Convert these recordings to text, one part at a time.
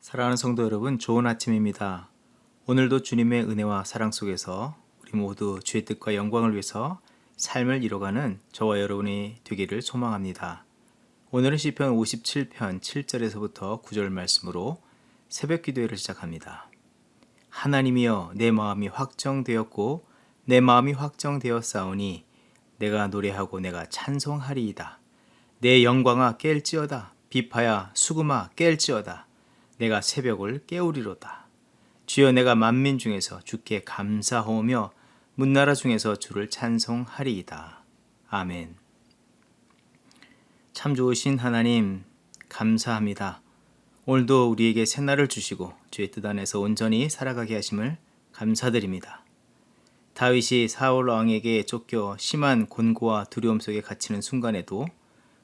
사랑하는 성도 여러분, 좋은 아침입니다. 오늘도 주님의 은혜와 사랑 속에서 우리 모두 주의 뜻과 영광을 위해서 삶을 이뤄가는 저와 여러분이 되기를 소망합니다. 오늘은 시편 57편 7절에서부터 9절 말씀으로 새벽 기도회를 시작합니다. 하나님이여, 내 마음이 확정되었고 내 마음이 확정되었사오니 내가 노래하고 내가 찬송하리이다. 내 영광아 깰지어다. 비파야 수금아 깰지어다. 내가 새벽을 깨우리로다. 주여, 내가 만민 중에서 주께 감사하오며 문나라 중에서 주를 찬송하리이다. 아멘. 참 좋으신 하나님, 감사합니다. 오늘도 우리에게 새날을 주시고 주의 뜻 안에서 온전히 살아가게 하심을 감사드립니다. 다윗이 사울 왕에게 쫓겨 심한 곤고와 두려움 속에 갇히는 순간에도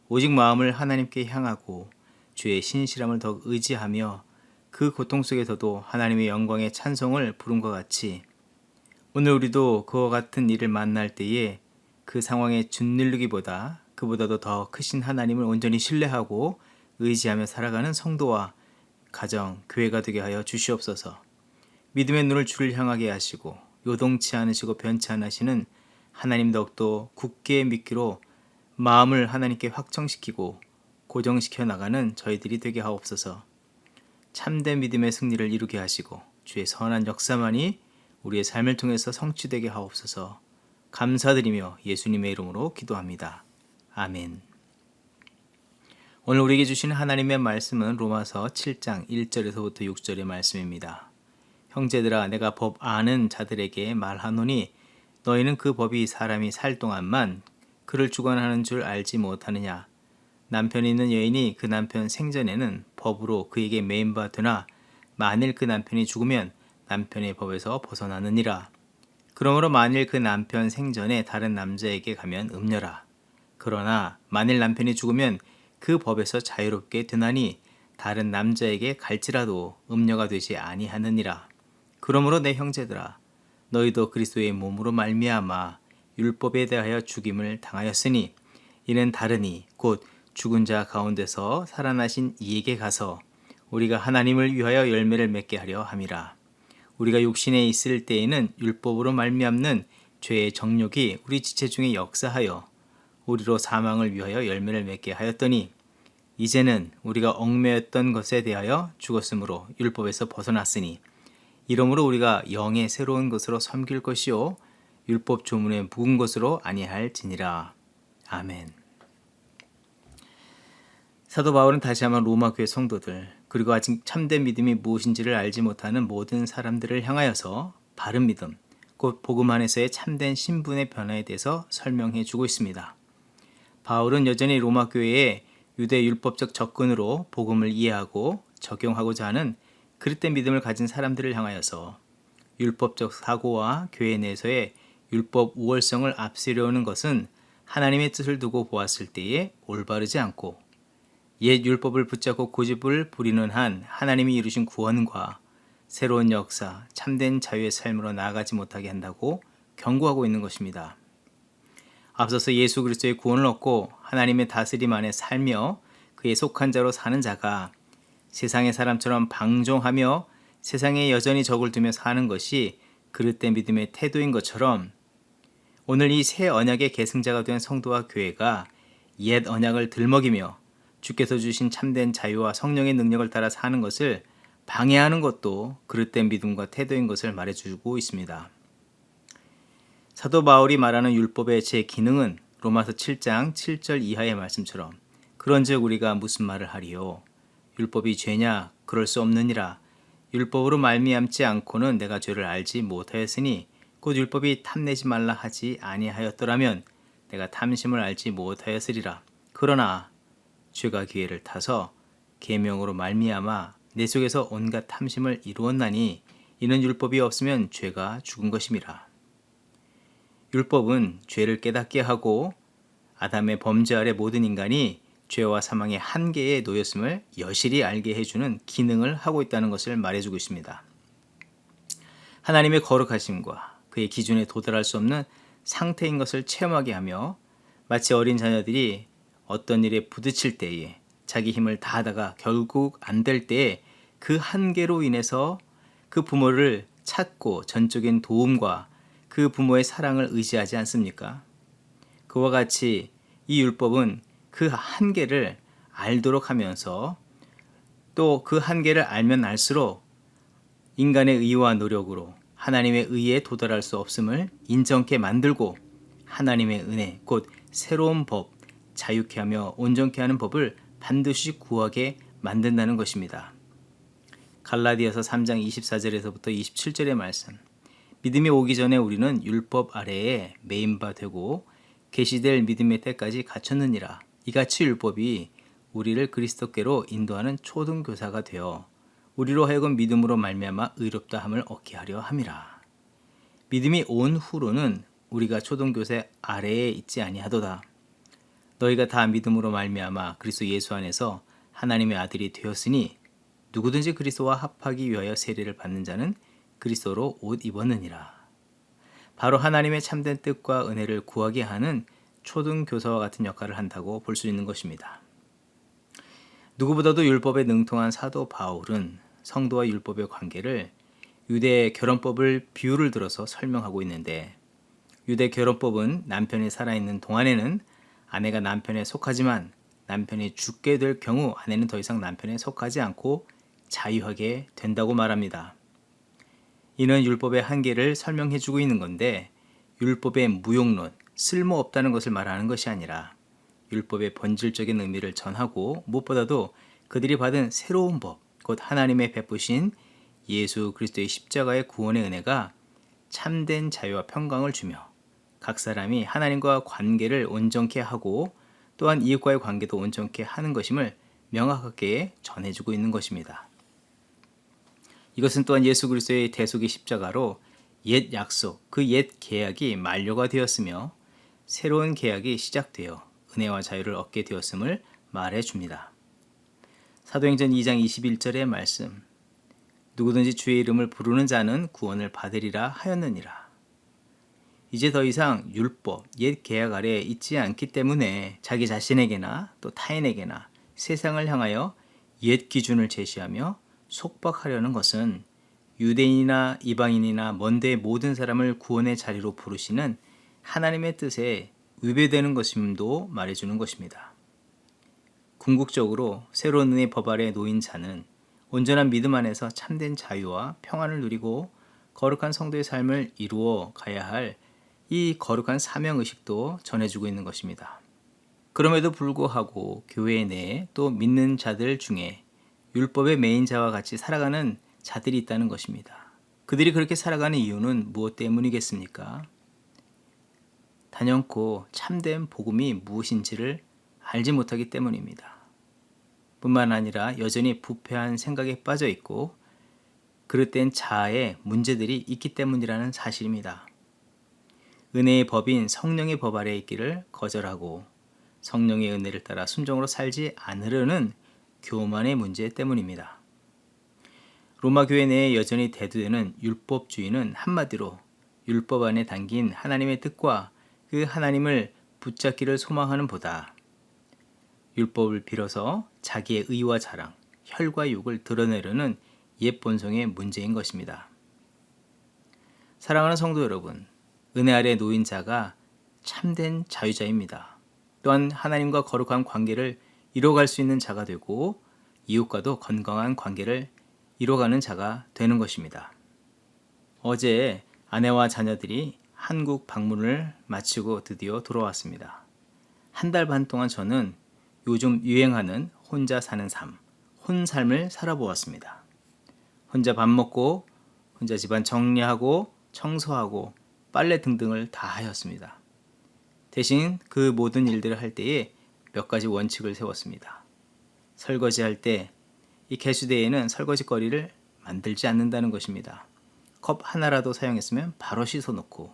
오직 마음을 하나님께 향하고 주의 신실함을 더욱 의지하며 그 고통 속에서도 하나님의 영광의 찬송을 부름과 같이 오늘 우리도 그와 같은 일을 만날 때에 그 상황에 짓누르기보다 그보다도 더 크신 하나님을 온전히 신뢰하고 의지하며 살아가는 성도와 가정, 교회가 되게 하여 주시옵소서. 믿음의 눈을 주를 향하게 하시고 요동치 않으시고 변치 않으시는 하나님 더욱더 굳게 믿기로 마음을 하나님께 확정시키고 고정시켜 나가는 저희들이 되게 하옵소서. 참된 믿음의 승리를 이루게 하시고 주의 선한 역사만이 우리의 삶을 통해서 성취되게 하옵소서. 감사드리며 예수님의 이름으로 기도합니다. 아멘. 오늘 우리에게 주시는 하나님의 말씀은 로마서 7장 1절에서부터 6절의 말씀입니다. 형제들아, 내가 법 아는 자들에게 말하노니 너희는 그 법이 사람이 살 동안만 그를 주관하는 줄 알지 못하느냐. 남편이 있는 여인이 그 남편 생전에는 법으로 그에게 매인바 되나 만일 그 남편이 죽으면 남편의 법에서 벗어나느니라. 그러므로 만일 그 남편 생전에 다른 남자에게 가면 음녀라. 그러나 만일 남편이 죽으면 그 법에서 자유롭게 되나니 다른 남자에게 갈지라도 음녀가 되지 아니하느니라. 그러므로 내 형제들아, 너희도 그리스도의 몸으로 말미암아 율법에 대하여 죽임을 당하였으니 이는 다르니 곧 죽은 자 가운데서 살아나신 이에게 가서 우리가 하나님을 위하여 열매를 맺게 하려 함이라. 우리가 육신에 있을 때에는 율법으로 말미암는 죄의 정욕이 우리 지체 중에 역사하여 우리로 사망을 위하여 열매를 맺게 하였더니 이제는 우리가 얽매였던 것에 대하여 죽었으므로 율법에서 벗어났으니 이러므로 우리가 영의 새로운 것으로 섬길 것이요 율법 조문에 묵은 것으로 아니할지니라. 아멘. 사도 바울은 다시 한번 로마 교회 성도들, 그리고 아직 참된 믿음이 무엇인지를 알지 못하는 모든 사람들을 향하여서 바른 믿음, 곧 복음 안에서의 참된 신분의 변화에 대해서 설명해 주고 있습니다. 바울은 여전히 로마 교회의 유대 율법적 접근으로 복음을 이해하고 적용하고자 하는 그릇된 믿음을 가진 사람들을 향하여서 율법적 사고와 교회 내에서의 율법 우월성을 앞세우려는 것은 하나님의 뜻을 두고 보았을 때에 올바르지 않고 옛 율법을 붙잡고 고집을 부리는 한 하나님이 이루신 구원과 새로운 역사, 참된 자유의 삶으로 나아가지 못하게 한다고 경고하고 있는 것입니다. 앞서서 예수 그리스도의 구원을 얻고 하나님의 다스림 안에 살며 그에 속한 자로 사는 자가 세상의 사람처럼 방종하며 세상에 여전히 적을 두며 사는 것이 그릇된 믿음의 태도인 것처럼 오늘 이 새 언약의 계승자가 된 성도와 교회가 옛 언약을 들먹이며 주께서 주신 참된 자유와 성령의 능력을 따라 사는 것을 방해하는 것도 그릇된 믿음과 태도인 것을 말해주고 있습니다. 사도 바울이 말하는 율법의 제 기능은 로마서 7장 7절 이하의 말씀처럼 그런즉 우리가 무슨 말을 하리요? 율법이 죄냐? 그럴 수 없느니라. 율법으로 말미암지 않고는 내가 죄를 알지 못하였으니 곧 율법이 탐내지 말라 하지 아니하였더라면 내가 탐심을 알지 못하였으리라. 그러나 죄가 기회를 타서 계명으로 말미암아 내 속에서 온갖 탐심을 이루었나니 이는 율법이 없으면 죄가 죽은 것임이라. 율법은 죄를 깨닫게 하고 아담의 범죄 아래 모든 인간이 죄와 사망의 한계에 놓였음을 여실히 알게 해주는 기능을 하고 있다는 것을 말해주고 있습니다. 하나님의 거룩하심과 그의 기준에 도달할 수 없는 상태인 것을 체험하게 하며 마치 어린 자녀들이 어떤 일에 부딪힐 때에 자기 힘을 다하다가 결국 안 될 때에 그 한계로 인해서 그 부모를 찾고 전적인 도움과 그 부모의 사랑을 의지하지 않습니까? 그와 같이 이 율법은 그 한계를 알도록 하면서 또 그 한계를 알면 알수록 인간의 의와 노력으로 하나님의 의에 도달할 수 없음을 인정케 만들고 하나님의 은혜, 곧 새로운 법, 자유케 하며 온전케 하는 법을 반드시 구하게 만든다는 것입니다. 갈라디아서 3장 24절에서부터 27절의 말씀. 믿음이 오기 전에 우리는 율법 아래에 매인 바 되고 계시될 믿음의 때까지 갇혔느니라. 이같이 율법이 우리를 그리스도께로 인도하는 초등교사가 되어 우리로 하여금 믿음으로 말미암아 의롭다 함을 얻게 하려 함이라. 믿음이 온 후로는 우리가 초등교사 아래에 있지 아니하도다. 너희가 다 믿음으로 말미암아 그리스도 예수 안에서 하나님의 아들이 되었으니 누구든지 그리스도와 합하기 위하여 세례를 받는 자는 그리스도로 옷 입었느니라. 바로 하나님의 참된 뜻과 은혜를 구하게 하는 초등교사와 같은 역할을 한다고 볼 수 있는 것입니다. 누구보다도 율법에 능통한 사도 바울은 성도와 율법의 관계를 유대 결혼법을 비유를 들어서 설명하고 있는데, 유대 결혼법은 남편이 살아있는 동안에는 아내가 남편에 속하지만 남편이 죽게 될 경우 아내는 더 이상 남편에 속하지 않고 자유하게 된다고 말합니다. 이는 율법의 한계를 설명해주고 있는 건데, 율법의 무용론, 쓸모없다는 것을 말하는 것이 아니라 율법의 본질적인 의미를 전하고 무엇보다도 그들이 받은 새로운 법, 곧 하나님의 베푸신 예수 그리스도의 십자가의 구원의 은혜가 참된 자유와 평강을 주며 각 사람이 하나님과 관계를 온전케 하고 또한 이웃과의 관계도 온전케 하는 것임을 명확하게 전해주고 있는 것입니다. 이것은 또한 예수 그리스도의 대속의 십자가로 옛 약속, 그 옛 계약이 만료가 되었으며 새로운 계약이 시작되어 은혜와 자유를 얻게 되었음을 말해줍니다. 사도행전 2장 21절의 말씀. 누구든지 주의 이름을 부르는 자는 구원을 받으리라 하였느니라. 이제 더 이상 율법, 옛 계약 아래에 있지 않기 때문에 자기 자신에게나 또 타인에게나 세상을 향하여 옛 기준을 제시하며 속박하려는 것은 유대인이나 이방인이나 먼데 모든 사람을 구원의 자리로 부르시는 하나님의 뜻에 위배되는 것임도 말해주는 것입니다. 궁극적으로 새로운 은혜의 법 아래 놓인 자는 온전한 믿음 안에서 참된 자유와 평안을 누리고 거룩한 성도의 삶을 이루어 가야 할 이 거룩한 사명의식도 전해주고 있는 것입니다. 그럼에도 불구하고 교회 내에 또 믿는 자들 중에 율법의 매인자와 같이 살아가는 자들이 있다는 것입니다. 그들이 그렇게 살아가는 이유는 무엇 때문이겠습니까? 단연코 참된 복음이 무엇인지를 알지 못하기 때문입니다. 뿐만 아니라 여전히 부패한 생각에 빠져 있고 그릇된 자아의 문제들이 있기 때문이라는 사실입니다. 은혜의 법인 성령의 법 아래에 있기를 거절하고 성령의 은혜를 따라 순종으로 살지 않으려는 교만의 문제 때문입니다. 로마 교회 내에 여전히 대두되는 율법주의는 한마디로 율법 안에 담긴 하나님의 뜻과 그 하나님을 붙잡기를 소망하는 보다 율법을 빌어서 자기의 의와 자랑, 혈과 육을 드러내려는 옛 본성의 문제인 것입니다. 사랑하는 성도 여러분, 은혜 아래 놓인 자가 참된 자유자입니다. 또한 하나님과 거룩한 관계를 이뤄갈 수 있는 자가 되고 이웃과도 건강한 관계를 이뤄가는 자가 되는 것입니다. 어제 아내와 자녀들이 한국 방문을 마치고 드디어 돌아왔습니다. 한 달 반 동안 저는 요즘 유행하는 혼자 사는 삶, 혼삶을 살아보았습니다. 혼자 밥 먹고, 혼자 집안 정리하고, 청소하고, 빨래 등등을 다 하였습니다. 대신 그 모든 일들을 할 때에 몇 가지 원칙을 세웠습니다. 설거지할 때 이 개수대에는 설거지거리를 만들지 않는다는 것입니다. 컵 하나라도 사용했으면 바로 씻어놓고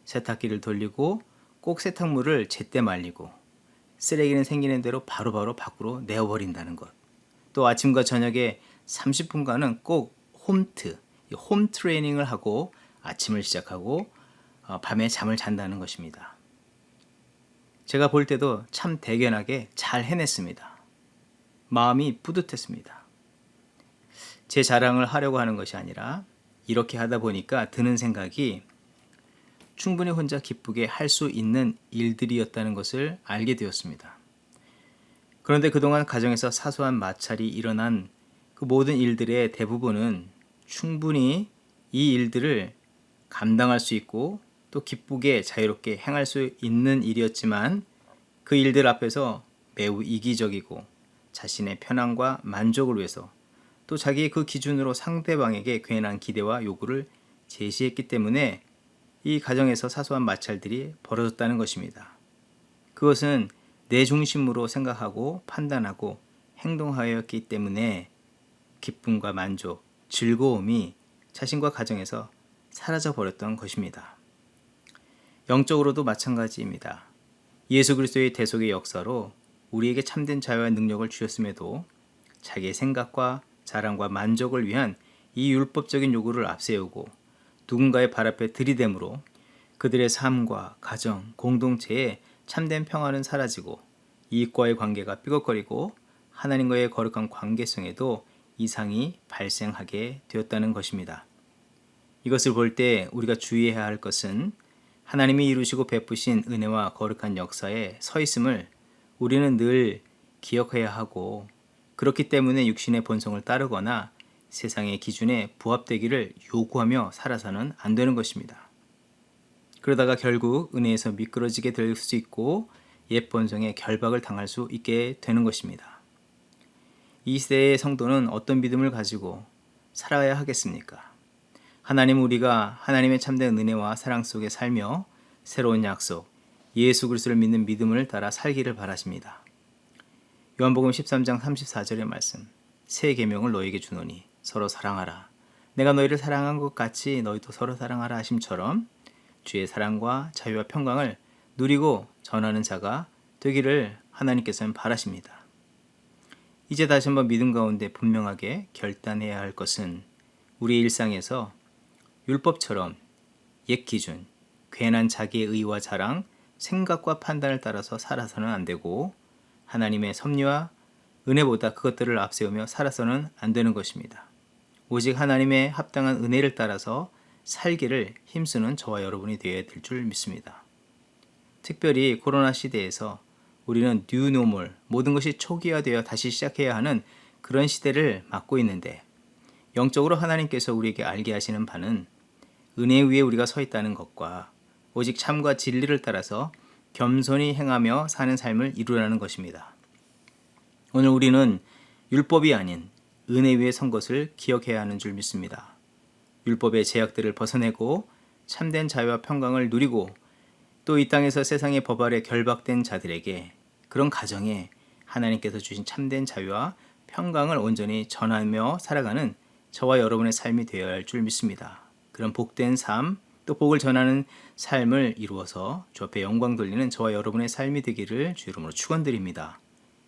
세탁기를 돌리고 꼭 세탁물을 제때 말리고 쓰레기는 생기는 대로 바로바로 밖으로 내어버린다는 것. 또 아침과 저녁에 30분간은 꼭 홈 트레이닝을 하고 아침을 시작하고 밤에 잠을 잔다는 것입니다. 제가 볼 때도 참 대견하게 잘 해냈습니다. 마음이 뿌듯했습니다. 제 자랑을 하려고 하는 것이 아니라 이렇게 하다 보니까 드는 생각이 충분히 혼자 기쁘게 할 수 있는 일들이었다는 것을 알게 되었습니다. 그런데 그동안 가정에서 사소한 마찰이 일어난 그 모든 일들의 대부분은 충분히 이 일들을 감당할 수 있고 또 기쁘게 자유롭게 행할 수 있는 일이었지만 그 일들 앞에서 매우 이기적이고 자신의 편안과 만족을 위해서 또 자기의 그 기준으로 상대방에게 괜한 기대와 요구를 제시했기 때문에 이 가정에서 사소한 마찰들이 벌어졌다는 것입니다. 그것은 내 중심으로 생각하고 판단하고 행동하였기 때문에 기쁨과 만족, 즐거움이 자신과 가정에서 사라져 버렸던 것입니다. 영적으로도 마찬가지입니다. 예수 그리스도의 대속의 역사로 우리에게 참된 자유와 능력을 주셨음에도 자기의 생각과 자랑과 만족을 위한 이 율법적인 요구를 앞세우고 누군가의 발 앞에 들이댐으로 그들의 삶과 가정, 공동체에 참된 평화는 사라지고 이익과의 관계가 삐걱거리고 하나님과의 거룩한 관계성에도 이상이 발생하게 되었다는 것입니다. 이것을 볼 때 우리가 주의해야 할 것은 하나님이 이루시고 베푸신 은혜와 거룩한 역사에 서 있음을 우리는 늘 기억해야 하고 그렇기 때문에 육신의 본성을 따르거나 세상의 기준에 부합되기를 요구하며 살아서는 안 되는 것입니다. 그러다가 결국 은혜에서 미끄러지게 될 수 있고 옛 본성에 결박을 당할 수 있게 되는 것입니다. 이 시대의 성도는 어떤 믿음을 가지고 살아야 하겠습니까? 하나님 우리가 하나님의 참된 은혜와 사랑 속에 살며 새로운 약속, 예수 그리스도를 믿는 믿음을 따라 살기를 바라십니다. 요한복음 13장 34절의 말씀, 새 계명을 너희에게 주노니 서로 사랑하라. 내가 너희를 사랑한 것 같이 너희도 서로 사랑하라 하심처럼 주의 사랑과 자유와 평강을 누리고 전하는 자가 되기를 하나님께서는 바라십니다. 이제 다시 한번 믿음 가운데 분명하게 결단해야 할 것은 우리의 일상에서 율법처럼 옛 기준, 괜한 자기의 의와 자랑, 생각과 판단을 따라서 살아서는 안 되고 하나님의 섭리와 은혜보다 그것들을 앞세우며 살아서는 안 되는 것입니다. 오직 하나님의 합당한 은혜를 따라서 살기를 힘쓰는 저와 여러분이 되어야 될 줄 믿습니다. 특별히 코로나 시대에서 우리는 뉴 노멀, 모든 것이 초기화되어 다시 시작해야 하는 그런 시대를 맞고 있는데 영적으로 하나님께서 우리에게 알게 하시는 바는 은혜 위에 우리가 서 있다는 것과 오직 참과 진리를 따라서 겸손히 행하며 사는 삶을 이루라는 것입니다. 오늘 우리는 율법이 아닌 은혜 위에 선 것을 기억해야 하는 줄 믿습니다. 율법의 제약들을 벗어내고 참된 자유와 평강을 누리고 또 이 땅에서 세상의 법 아래 결박된 자들에게 그런 가정에 하나님께서 주신 참된 자유와 평강을 온전히 전하며 살아가는 저와 여러분의 삶이 되어야 할 줄 믿습니다. 그런 복된 삶, 또 복을 전하는 삶을 이루어서 주 앞에 영광 돌리는 저와 여러분의 삶이 되기를 주 이름으로 축원드립니다.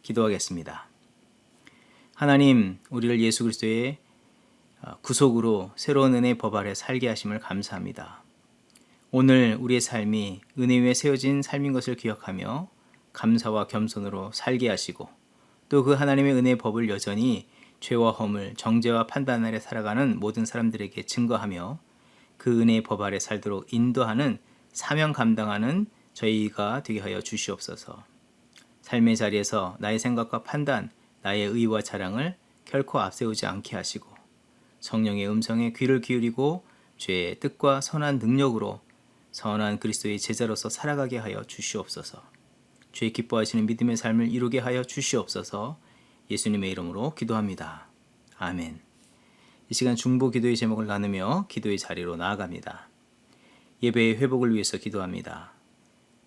기도하겠습니다. 하나님, 우리를 예수 그리스도의 구속으로 새로운 은혜의 법 아래 살게 하심을 감사합니다. 오늘 우리의 삶이 은혜 위에 세워진 삶인 것을 기억하며 감사와 겸손으로 살게 하시고 또 그 하나님의 은혜의 법을 여전히 죄와 허물, 정죄와 판단 아래 살아가는 모든 사람들에게 증거하며 그 은혜의 법 아래 살도록 인도하는 사명 감당하는 저희가 되게 하여 주시옵소서. 삶의 자리에서 나의 생각과 판단, 나의 의와 자랑을 결코 앞세우지 않게 하시고 성령의 음성에 귀를 기울이고 죄의 뜻과 선한 능력으로 선한 그리스도의 제자로서 살아가게 하여 주시옵소서. 주의 기뻐하시는 믿음의 삶을 이루게 하여 주시옵소서. 예수님의 이름으로 기도합니다. 아멘. 이 시간 중보 기도의 제목을 나누며 기도의 자리로 나아갑니다. 예배의 회복을 위해서 기도합니다.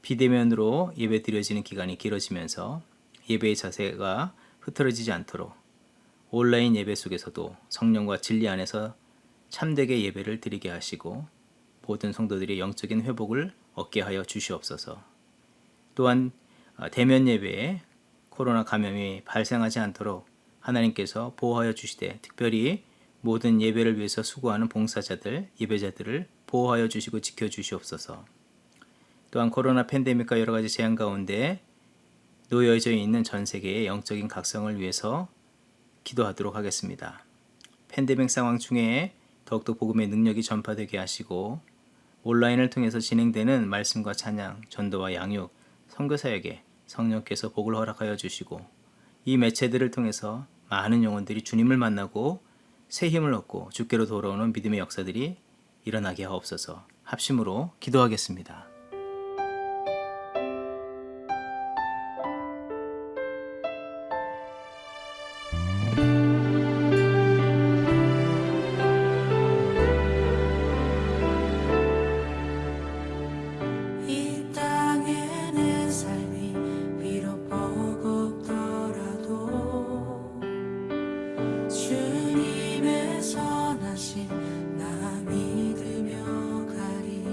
비대면으로 예배 드려지는 기간이 길어지면서 예배의 자세가 흐트러지지 않도록 온라인 예배 속에서도 성령과 진리 안에서 참되게 예배를 드리게 하시고 모든 성도들이 영적인 회복을 얻게 하여 주시옵소서. 또한 대면 예배에 코로나 감염이 발생하지 않도록 하나님께서 보호하여 주시되 특별히 모든 예배를 위해서 수고하는 봉사자들, 예배자들을 보호하여 주시고 지켜주시옵소서. 또한 코로나 팬데믹과 여러 가지 재앙 가운데 놓여져 있는 전 세계의 영적인 각성을 위해서 기도하도록 하겠습니다. 팬데믹 상황 중에 더욱더 복음의 능력이 전파되게 하시고 온라인을 통해서 진행되는 말씀과 찬양, 전도와 양육, 선교사에게 성령께서 복을 허락하여 주시고 이 매체들을 통해서 많은 영혼들이 주님을 만나고 새 힘을 얻고 주께로 돌아오는 믿음의 역사들이 일어나게 하옵소서. 합심으로 기도하겠습니다. 이 땅에 내 삶이 비록 버겁더라도 주님의 선하심 나 믿으며 가리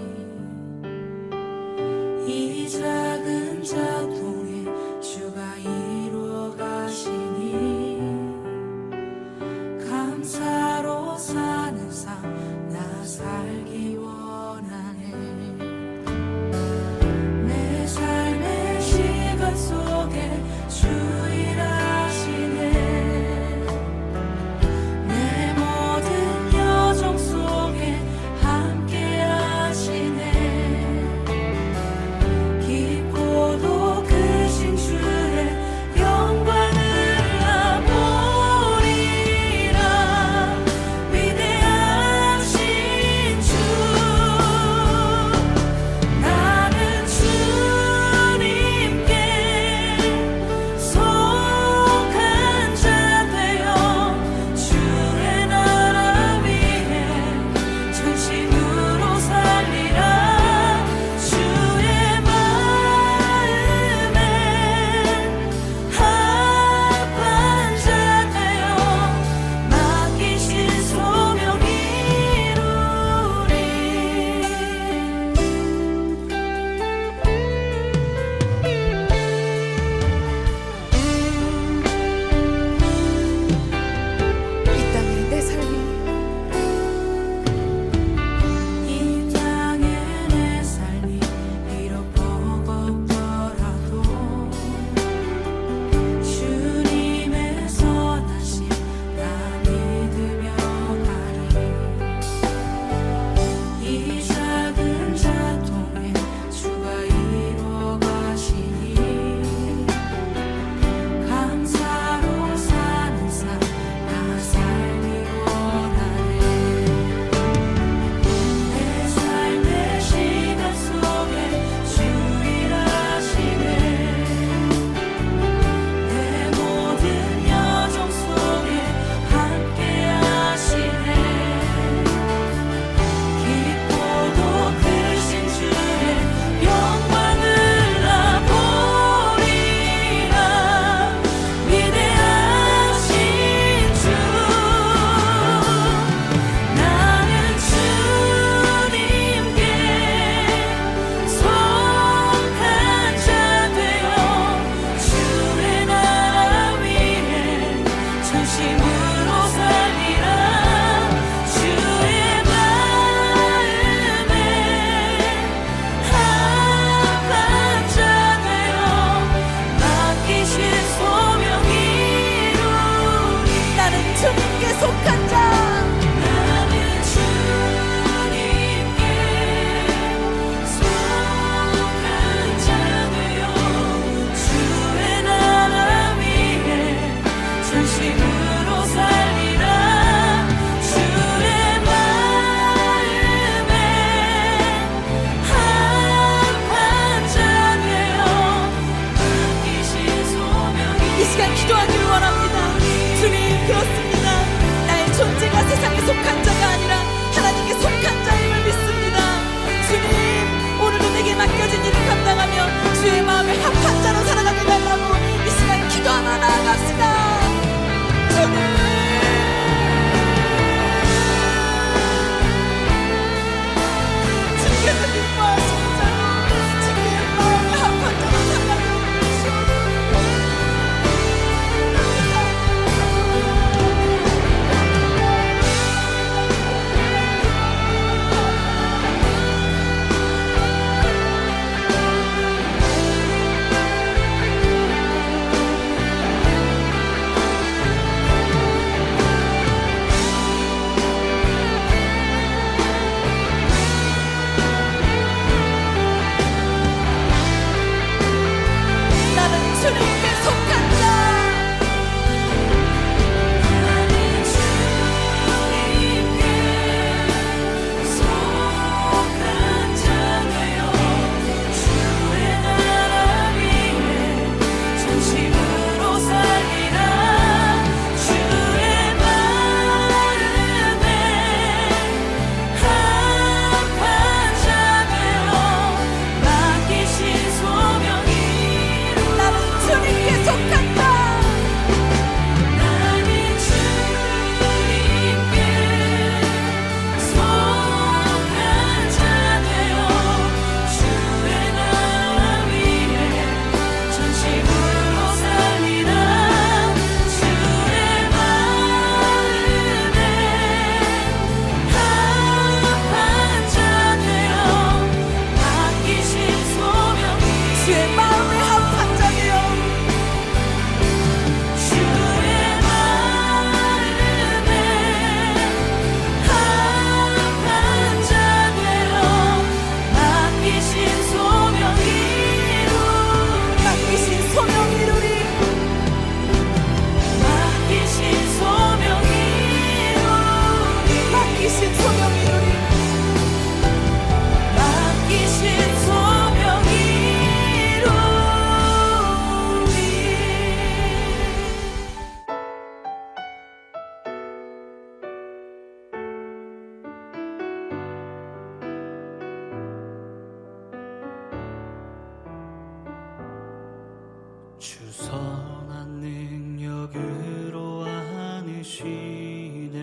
주 선한 능력으로 안으시네.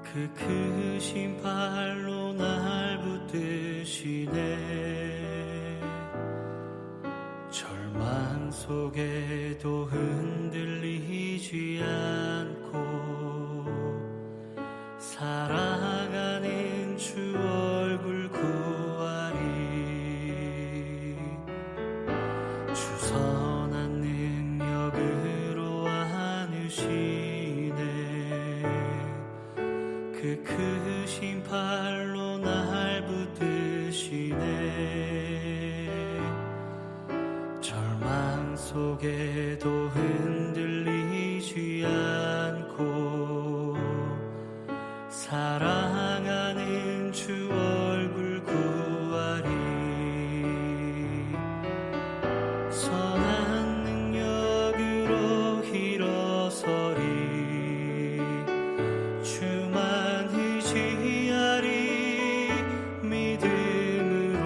그 크신 발로 날 붙드시네. 절망 속에도 흔들리지 않고 살아가는 주 얼굴 구하리. 주 선한 능력으로 안으시네. 그 크신 팔로 날 붙드시네. 절망 속에도 흔들리지 않고 사랑하는 주 얼굴 구하리. 선한 능력으로 일어서리. 주만 의지하리. 믿음으로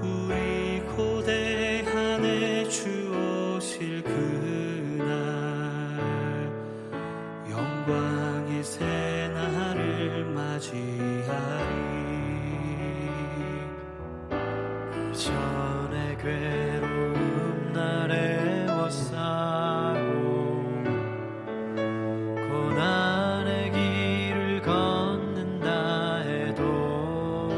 우리 고대한에 주 오실 그날 영광의 새날을 맞이하리. 이전의 괴로움 날에 워싸고 고난의 길을 걷는다 해도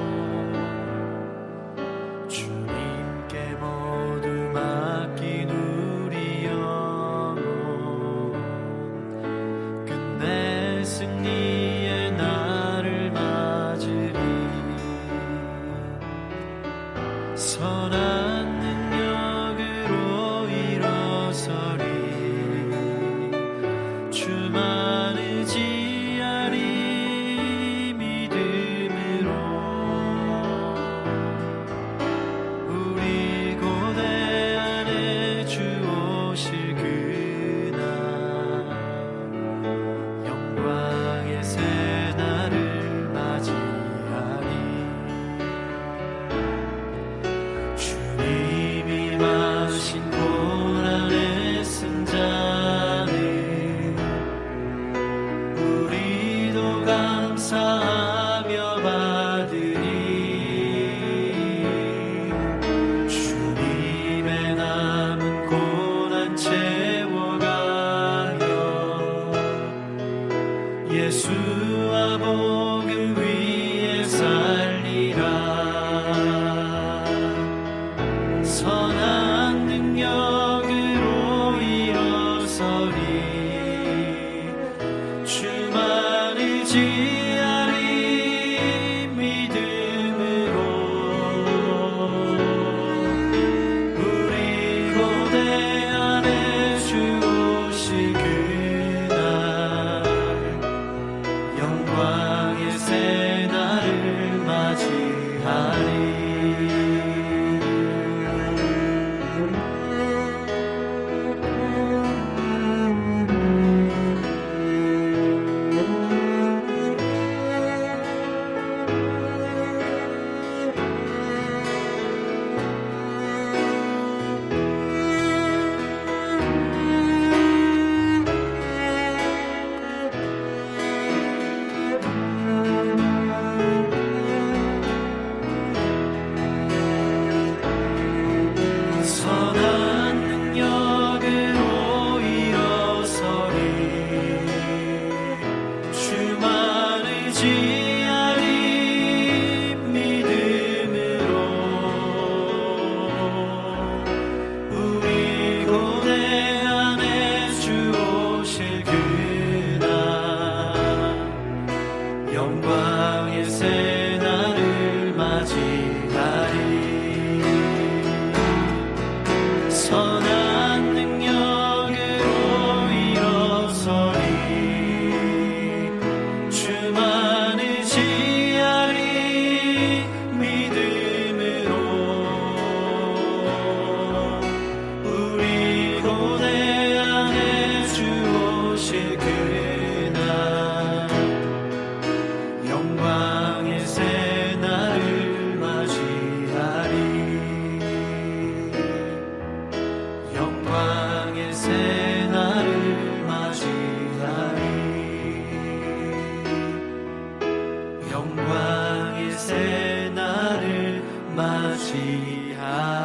주님께 모두 맡긴 우리 영혼 끝내 승리의 날을 맞으리. 선한 능력으로 일어서리. 주만 의지하리. 믿음으로 우리 고대한에 주 오실 그날 영광의 새날을 맞이하리. 주님이 마신 고난의 승자는 우리도 감사하며 받으리. 주님의 남은 고난 채워가며 예수와 복음 위에 살리라. 선한 능력으로 일어서리. 주만 의지하리. 믿음으로 우리 고대한에 주 오실 그날 영광의 새날을 맞이하리.